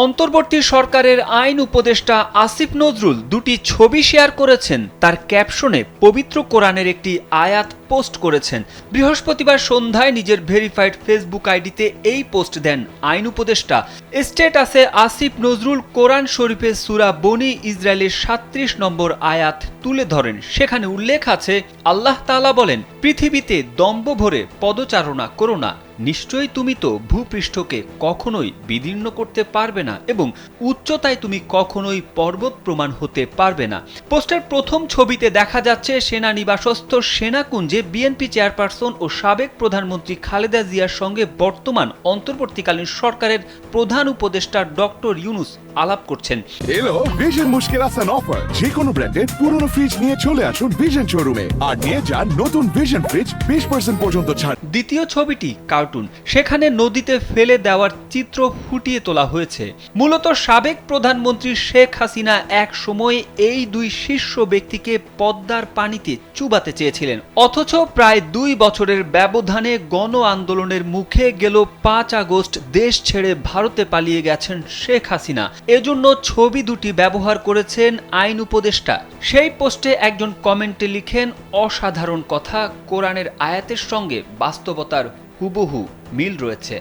অন্তর্বর্তী সরকারের আইন উপদেষ্টা আসিফ নজরুল দুটি ছবি শেয়ার করেছেন। তার ক্যাপশনে পবিত্র কোরআনের একটি আয়াত পোস্ট করেছেন। বৃহস্পতিবার সন্ধ্যায় নিজের ভেরিফাইড ফেসবুক আইডিতে এই পোস্ট দেন আইন উপদেষ্টা। স্ট্যাটাসে আসিফ নজরুল কোরআন শরীফের সূরা বনী ইসরাইলের ৩৭ নম্বর আয়াত তুলে ধরেন। সেখানে উল্লেখ আছে, আল্লাহ তাআলা বলেন, পৃথিবীতে দম্ভ ভরে পদচারণা করো না, নিশ্চয়ই তুমি তো ভূপৃষ্ঠকে কখনোই বিদীর্ণ করতে পারবে না এবং উচ্চতায় তুমি কখনোই পর্বত প্রমাণ হতে পারবে না। পোস্টের প্রথম ছবিতে দেখা যাচ্ছে সেনানিবাসস্থ সেনাকুঞ্জে বিএনপি চেয়ারপারসন ও সাবেক প্রধানমন্ত্রী খালেদা জিয়ার সঙ্গে বর্তমান অন্তর্বর্তীকালীন সরকারের প্রধান উপদেষ্টা ডক্টর ইউনূস আলাপ করছেন। এলো ভিশন মুশকিল আসান অফার, যে কোনো ব্র্যান্ডের পুরনো ফ্রিজ নিয়ে চলে আসুন ভিশন শোরুমে আর নিয়ে যান নতুন ভিশন ফ্রিজ 20% পর্যন্ত ছাড়। দ্বিতীয় ছবিটি কার্টুন, সেখানে নদীতে ফেলে দেওয়ার চিত্র ফুটিয়ে তোলা হয়েছে। মূলত সাবেক প্রধানমন্ত্রী শেখ হাসিনা এক সময়ে এই দুই শীর্ষ ব্যক্তিকে পদ্মার পানিতে চুবাতে চেয়েছিলেন, অথচ প্রায় 2 বছরের ব্যবধানে গণ আন্দোলনের মুখে গেল 5 আগস্ট দেশ ছেড়ে ভারতে পালিয়ে গেছেন শেখ হাসিনা। এজন্য ছবি দুটি ব্যবহার করেছেন আইন উপদেষ্টা। সেই পোস্টে একজন কমেন্টে লিখেন, অসাধারণ কথা, কোরআনের আয়াতের সঙ্গে বাস্তবতার হুবহু মিল রয়েছে।